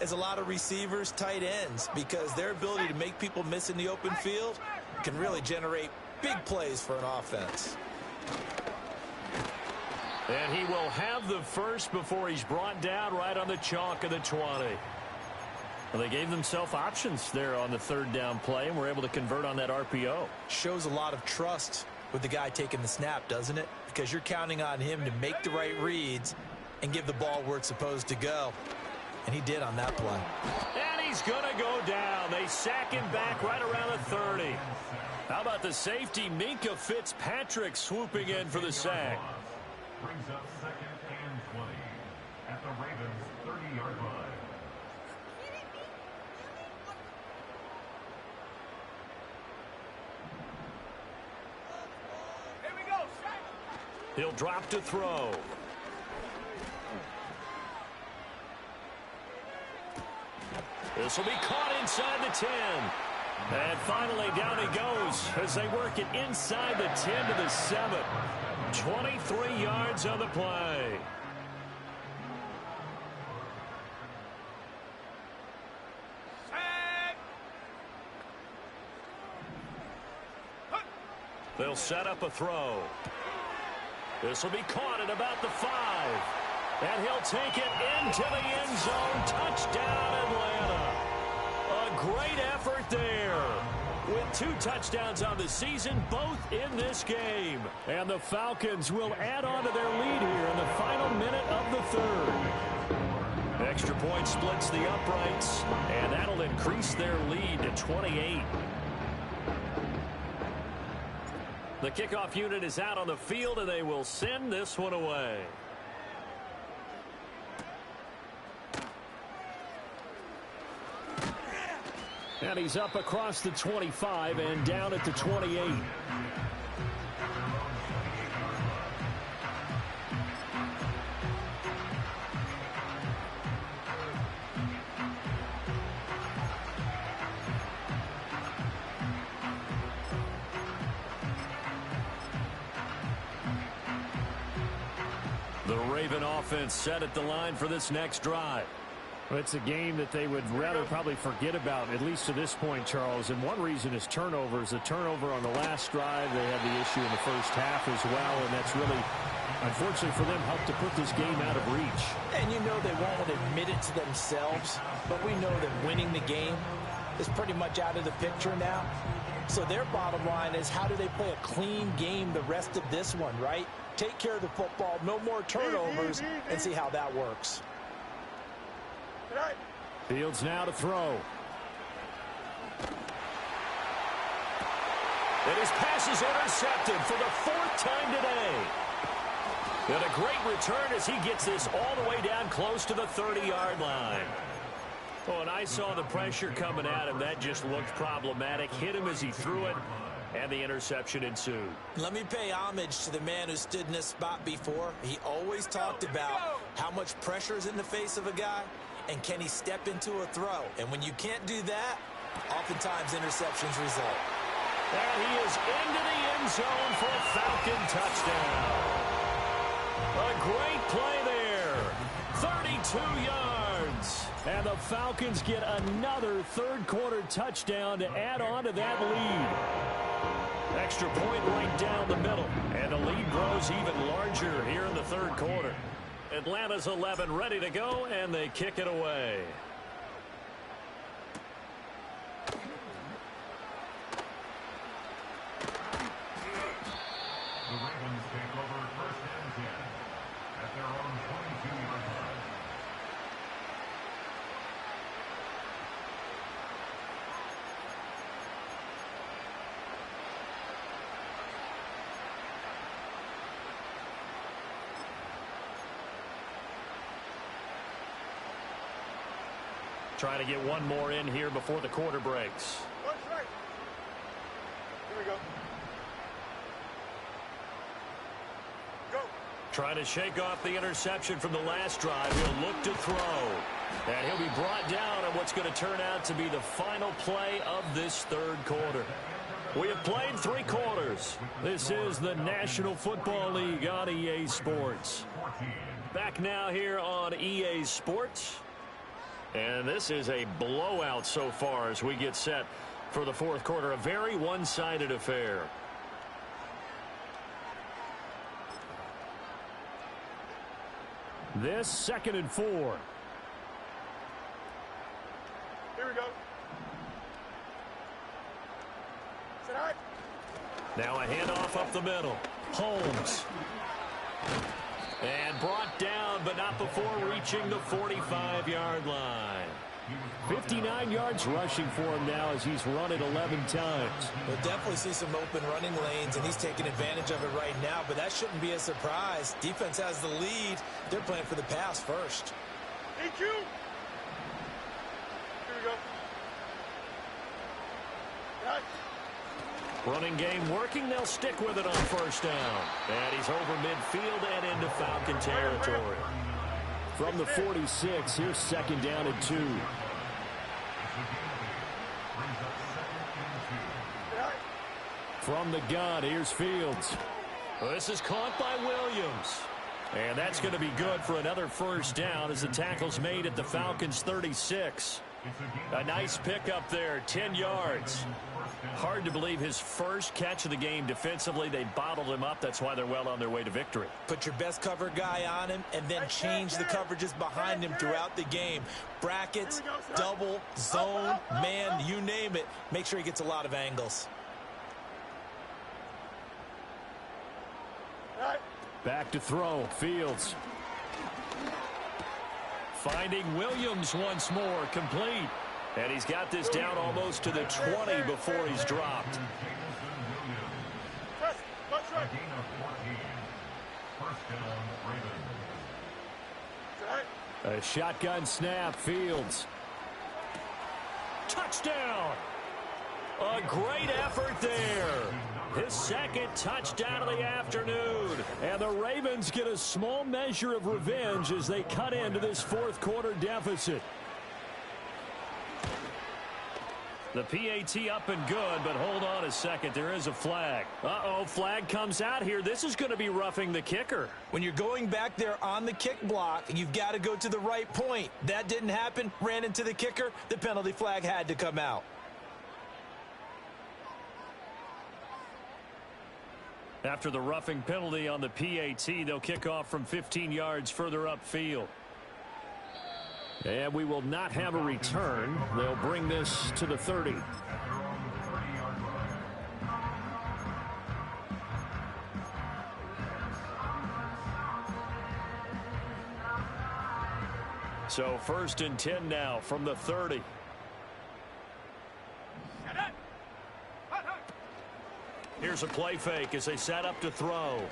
as a lot of receivers, tight ends, because their ability to make people miss in the open field can really generate big plays for an offense. And he will have the first before he's brought down right on the chalk of the 20. Well, they gave themselves options there on the 3rd down play and were able to convert on that RPO. Shows a lot of trust with the guy taking the snap, doesn't it? Because you're counting on him to make the right reads and give the ball where it's supposed to go. And he did on that play. And he's going to go down. They sack him back right around the 30. How about the safety, Minkah Fitzpatrick, swooping in for the sack. Brings up 2nd and 20 at the Ravens' 30-yard line. Here we go, strike. He'll drop to throw. This will be caught inside the 10. And finally down he goes as they work it inside the 10 to the 7. 23 yards on the play. Tag. They'll set up a throw. This will be caught at about the 5. And he'll take it into the end zone. Touchdown, Atlanta. A great effort there. With 2 touchdowns on the season, both in this game. And the Falcons will add on to their lead here in the final minute of the 3rd. Extra point splits the uprights, and that'll increase their lead to 28. The kickoff unit is out on the field, and they will send this one away. And he's up across the 25 and down at the 28. The Raven offense set at the line for this next drive. Well, it's a game that they would rather probably forget about, at least to this point, Charles. And one reason is turnovers. The turnover on the last drive, they had the issue in the first half as well, and that's really, unfortunately for them, helped to put this game out of reach. And you know they won't admit it to themselves, but we know that winning the game is pretty much out of the picture now. So their bottom line is, how do they play a clean game the rest of this one, right? Take care of the football, no more turnovers, and see how that works. Fields now to throw. And his pass is intercepted for the 4th time today. And a great return as he gets this all the way down close to the 30-yard line. Oh, and I saw the pressure coming at him. That just looked problematic. Hit him as he threw it, and the interception ensued. Let me pay homage to the man who stood in this spot before. He always talked about how much pressure is in the face of a guy, and can he step into a throw. And when you can't do that, oftentimes interceptions result. And he is into the end zone for a Falcon touchdown. A great play there. 32 yards. And the Falcons get another third-quarter touchdown to add on to that lead. Extra point right down the middle. And the lead grows even larger here in the third quarter. Atlanta's 11 ready to go, and they kick it away. The Ravens take over 1st and 10 at their own 22-yard line. Trying to get one more in here before the quarter breaks. Here we go. Go. Trying to shake off the interception from the last drive. He'll look to throw. And he'll be brought down on what's going to turn out to be the final play of this third quarter. We have played 3 quarters. This is the National Football League on EA Sports. Back now here on EA Sports. And this is a blowout so far as we get set for the fourth quarter. A very one-sided affair. This 2nd and 4. Here we go. Sit high. Now a handoff up the middle. Holmes. And brought down, but not before reaching the 45-yard line. 59 yards rushing for him now as he's run it 11 times. We'll definitely see some open running lanes, and he's taking advantage of it right now, but that shouldn't be a surprise. Defense has the lead. They're playing for the pass first. EQ. Here we go. Right. Running game working. They'll stick with it on 1st down. And he's over midfield and into Falcon territory. From the 46, here's 2nd down and 2. From the gun, here's Fields. Well, this is caught by Williams. And that's going to be good for another 1st down as the tackle's made at the Falcons' 36. A nice pickup there, 10 yards. Hard to believe his first catch of the game defensively. They bottled him up. That's why they're well on their way to victory. Put your best cover guy on him and then change the coverages behind him throughout the game. Brackets, double, zone, man, you name it. Make sure he gets a lot of angles. Back to throw, Fields. Finding Williams once more, complete. And he's got this down almost to the 20 before he's dropped. A shotgun snap, Fields. Touchdown! A great effort there. His 2nd touchdown of the afternoon. And the Ravens get a small measure of revenge as they cut into this 4th quarter deficit. The PAT up and good, but hold on a second. There is a flag. Uh-oh, flag comes out here. This is going to be roughing the kicker. When you're going back there on the kick block, you've got to go to the right point. That didn't happen. Ran into the kicker. The penalty flag had to come out. After the roughing penalty on the PAT, they'll kick off from 15 yards further upfield. And we will not have a return. They'll bring this to the 30. So 1st and 10 now from the 30. Here's a play fake as they set up to throw.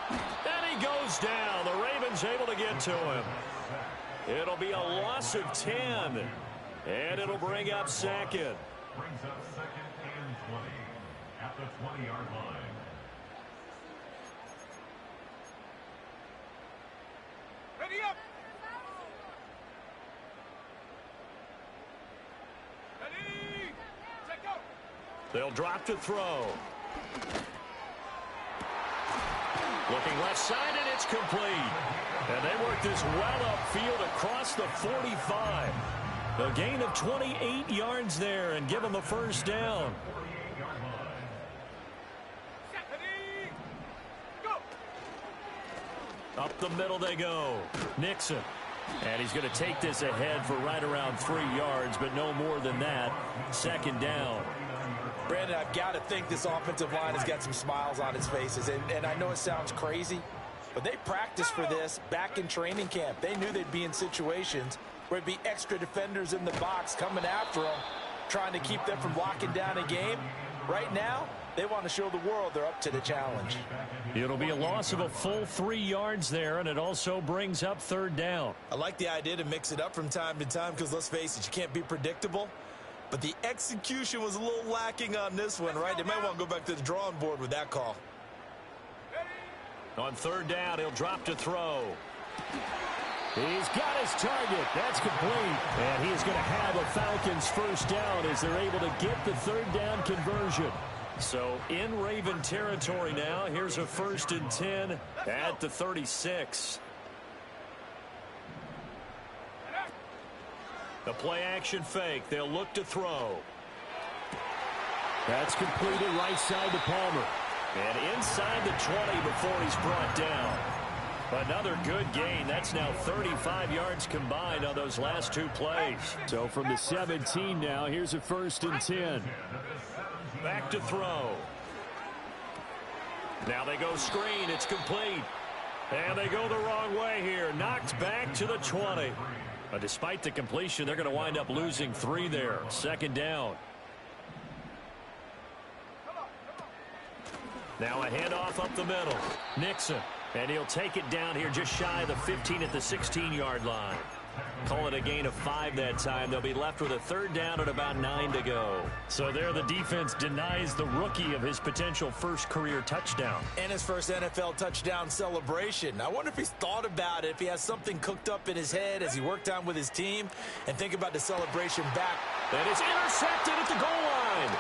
And he goes down. The Ravens able to get to him. It'll be a loss of 10. And it'll bring up 2nd. Brings up 2nd and 20 at the 20-yard line. Ready up. Ready. Set go. They'll drop to throw. Looking left side, and it's complete. And they work this well upfield across the 45. A gain of 28 yards there and give them a 1st down. Ready. Go. Up the middle they go. Nixon. And he's going to take this ahead for right around 3 yards, but no more than that. 2nd down. Brandon, I've got to think this offensive line has got some smiles on its faces. And I know it sounds crazy, but they practiced for this back in training camp. They knew they'd be in situations where it'd be extra defenders in the box coming after them, trying to keep them from locking down a game. Right now, they want to show the world they're up to the challenge. It'll be a loss of a full 3 yards there, and it also brings up 3rd down. I like the idea to mix it up from time to time because, let's face it, you can't be predictable. But the execution was a little lacking on this one, right? They might want to go back to the drawing board with that call. On 3rd down, he'll drop to throw. He's got his target. That's complete. And he's going to have a Falcons 1st down as they're able to get the 3rd down conversion. So in Raven territory now. Here's a 1st and 10 at the 36. The play action fake. They'll look to throw. That's completed right side to Palmer. And inside the 20 before he's brought down. Another good gain. That's now 35 yards combined on those last 2 plays. So from the 17 now, here's a 1st and 10. Back to throw. Now they go screen. It's complete. And they go the wrong way here. Knocked back to the 20. But despite the completion, they're going to wind up losing 3 there. 2nd down. Now a handoff up the middle. Nixon. And he'll take it down here just shy of the 15 at the 16-yard line. Call it a gain of 5 that time. They'll be left with a 3rd down at about 9 to go. So there the defense denies the rookie of his potential 1st career touchdown. And his 1st NFL touchdown celebration. I wonder if he's thought about it, if he has something cooked up in his head as he worked on with his team, and think about the celebration back. And it's intercepted at the goal line.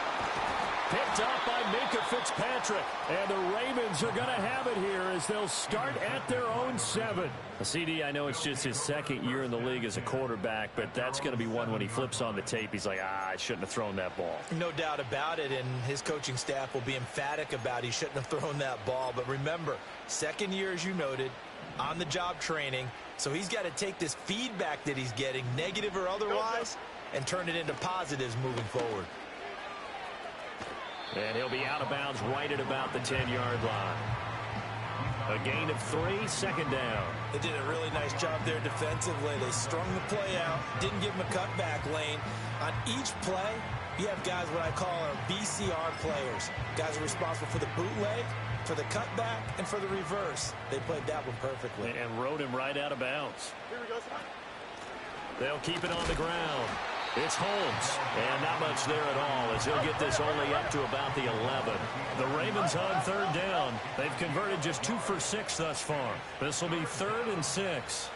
Picked up by Minkah Fitzpatrick. And the Ravens are going to have it here as they'll start at their own 7. CD, I know it's just his 2nd year in the league as a quarterback, but that's going to be one when he flips on the tape. He's like, I shouldn't have thrown that ball. No doubt about it, and his coaching staff will be emphatic about he shouldn't have thrown that ball. But remember, 2nd year, as you noted, on-the-job training, so he's got to take this feedback that he's getting, negative or otherwise, and turn it into positives moving forward. And he'll be out of bounds right at about the 10-yard line. A gain of 3, 2nd down. They did a really nice job there defensively. They strung the play out, didn't give him a cutback lane. On each play, you have guys what I call our BCR players. Guys are responsible for the bootleg, for the cutback, and for the reverse. They played that one perfectly. And rode him right out of bounds. They'll keep it on the ground. It's Holmes, and not much there at all as he'll get this only up to about the 11. The Ravens on 3rd down. They've converted just 2 for 6 thus far. This will be 3rd and 6.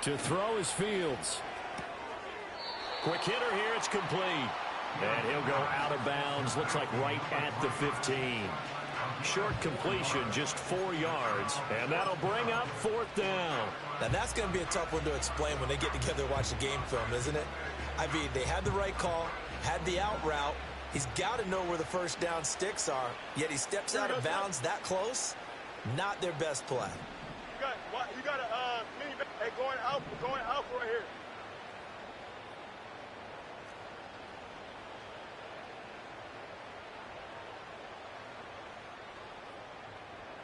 To throw is Fields. Quick hitter here. It's complete. And he'll go out of bounds. Looks like right at the 15. Short completion, just 4 yards. And that'll bring up 4th down. Now, that's going to be a tough one to explain when they get together and watch the game film, isn't it? I mean, they had the right call, had the out route. He's got to know where the first down sticks are, yet he steps out of bounds that close. Not their best play. You got a mini, hey, going out right here.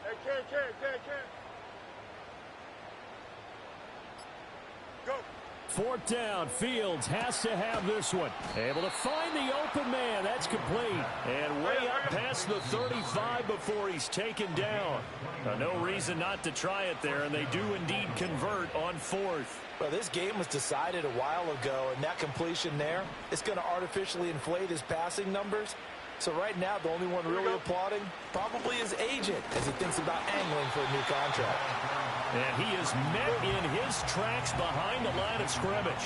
Hey, Ken. Go. 4th down. Fields has to have this one. Able to find the open man. That's complete. And way up past the 35 before he's taken down. No reason not to try it there, and they do indeed convert on 4th. Well, this game was decided a while ago, and that completion there is going to artificially inflate his passing numbers. So right now, the only one really applauding probably his agent as he thinks about angling for a new contract. And he is met in his tracks behind the line of scrimmage.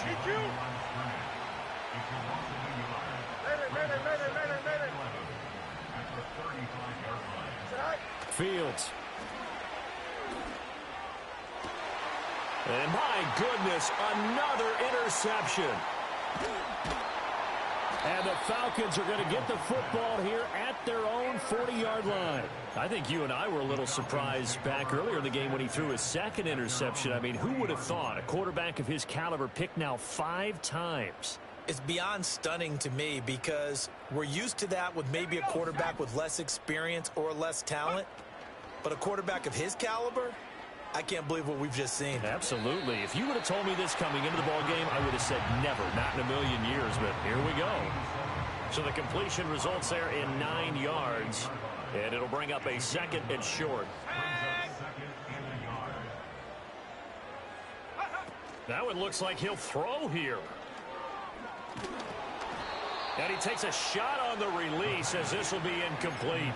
Fields. And my goodness, another interception. And the Falcons are going to get the football here at their own 40-yard line. I think you and I were a little surprised back earlier in the game when he threw his second interception. I mean, who would have thought a quarterback of his caliber picked now 5 times? It's beyond stunning to me because we're used to that with maybe a quarterback with less experience or less talent. But a quarterback of his caliber, I can't believe what we've just seen. Absolutely. If you would have told me this coming into the ballgame, I would have said never, not in a million years, but here we go. So the completion results there in 9 yards, and it'll bring up a 2nd and short. That one looks like he'll throw here. And he takes a shot on the release as this will be incomplete.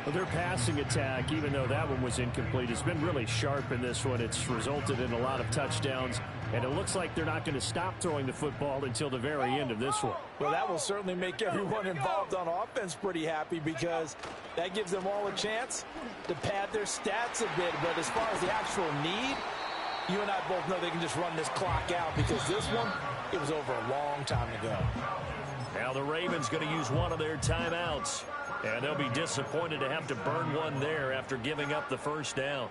Well, their passing attack, even though that one was incomplete, has been really sharp in this one. It's resulted in a lot of touchdowns, and it looks like they're not going to stop throwing the football until the very end of this one. Well, that will certainly make everyone involved on offense pretty happy because that gives them all a chance to pad their stats a bit. But as far as the actual need, you and I both know they can just run this clock out because this one, it was over a long time ago. Now the Ravens going to use one of their timeouts. And they'll be disappointed to have to burn one there after giving up the first down.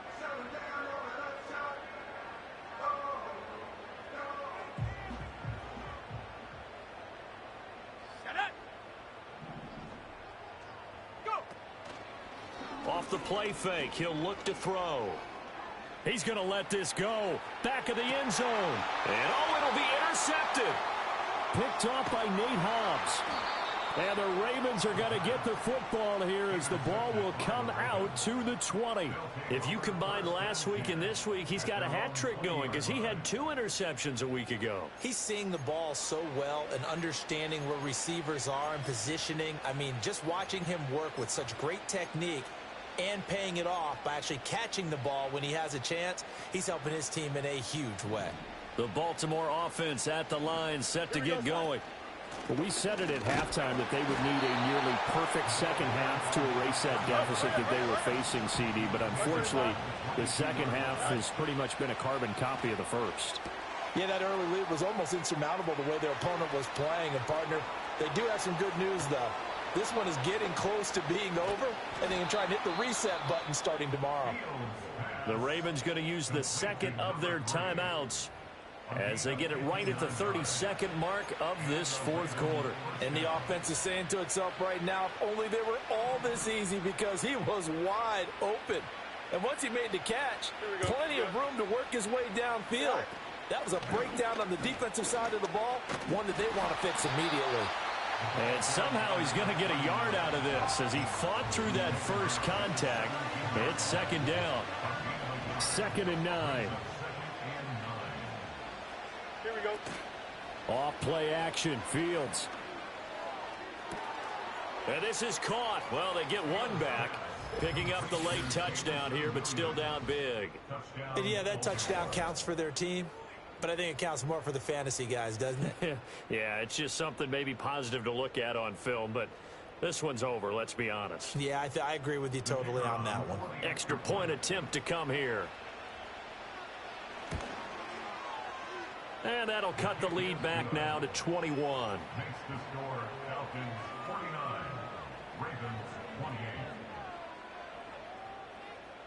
Off the play fake, he'll look to throw. He's going to let this go. Back of the end zone. And it'll be intercepted. Picked off by Nate Hobbs. And the Ravens are going to get the football here as the ball will come out to the 20. If you combine last week and this week, he's got a hat trick going because he had 2 interceptions a week ago. He's seeing the ball so well and understanding where receivers are and positioning. I mean, just watching him work with such great technique and paying it off by actually catching the ball when he has a chance, he's helping his team in a huge way. The Baltimore offense at the line set to get going. Well, we said it at halftime that they would need a nearly perfect second half to erase that deficit that they were facing, CD. But unfortunately, the second half has pretty much been a carbon copy of the first. Yeah, that early lead was almost insurmountable the way their opponent was playing. And, partner, they do have some good news, though. This one is getting close to being over, and they can try and hit the reset button starting tomorrow. The Ravens going to use the second of their timeouts as they get it right at the 32nd mark of this fourth quarter. And the offense is saying to itself right now, if only they were all this easy, because he was wide open. And once he made the catch, plenty of room to work his way downfield. That was a breakdown on the defensive side of the ball, one that they want to fix immediately. And somehow he's going to get a yard out of this as he fought through that first contact. It's second down. 2nd and 9. Here we go. Off play action, Fields. And this is caught. Well, they get one back. Picking up the late touchdown here, but still down big. And yeah, that touchdown counts for their team. But I think it counts more for the fantasy guys, doesn't it? Yeah, it's just something maybe positive to look at on film, but this one's over, let's be honest. Yeah, I agree with you totally on that one. Extra point attempt to come here. And that'll cut the lead back now to 21. Makes the score Falcons 49, Ravens 28.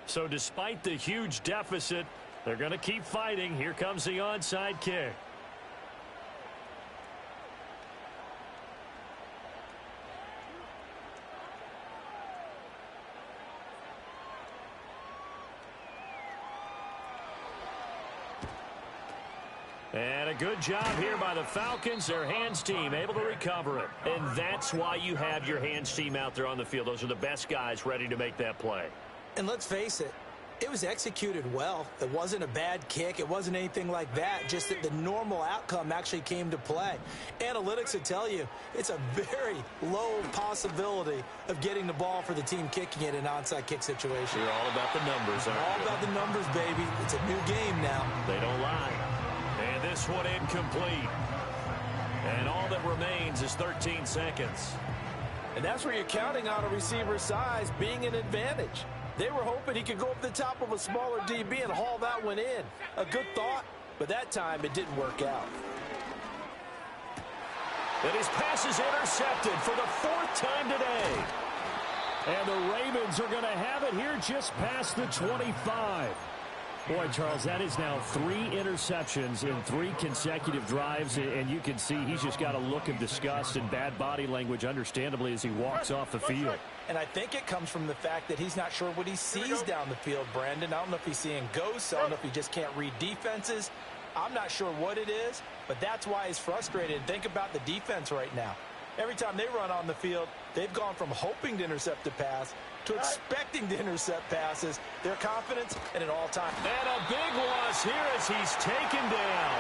So despite the huge deficit, they're going to keep fighting. Here comes the onside kick. And a good job here by the Falcons. Their hands team able to recover it. And that's why you have your hands team out there on the field. Those are the best guys ready to make that play. And let's face it, it was executed well. It wasn't a bad kick. It wasn't anything like that. Just that the normal outcome actually came to play. Analytics would tell you it's a very low possibility of getting the ball for the team kicking it in an onside kick situation. You're all about the numbers, aren't you? All about the numbers, baby. It's a new game now. They don't lie. And this one incomplete. And all that remains is 13 seconds. And that's where you're counting on a receiver's size being an advantage. They were hoping he could go up the top of a smaller DB and haul that one in. A good thought, but that time it didn't work out. And his pass is intercepted for the 4th time today. And the Ravens are going to have it here just past the 25. Boy, Charles, that is now 3 interceptions in 3 consecutive drives, and you can see he's just got a look of disgust and bad body language, understandably, as he walks off the field. And I think it comes from the fact that he's not sure what he sees down the field, Brandon. I don't know if he's seeing ghosts. I don't know if he just can't read defenses. I'm not sure what it is, but that's why he's frustrated. Think about the defense right now. Every time they run on the field, they've gone from hoping to intercept a pass to expecting to intercept passes. Their confidence at an all-time. And a big loss here as he's taken down.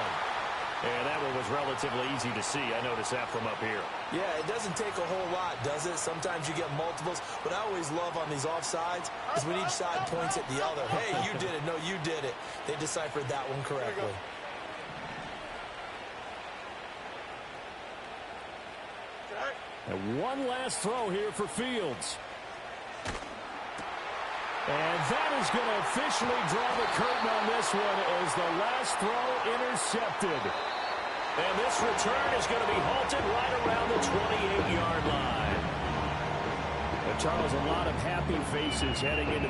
And that one was relatively easy to see. I noticed that from up here. Yeah, it doesn't take a whole lot, does it? Sometimes you get multiples. What I always love on these offsides is when each side points at the other. Hey, you did it. No, you did it. They deciphered that one correctly. And one last throw here for Fields. And that is going to officially draw the curtain on this one as the last throw intercepted. And this return is going to be halted right around the 28-yard line. And Charles, a lot of happy faces heading into the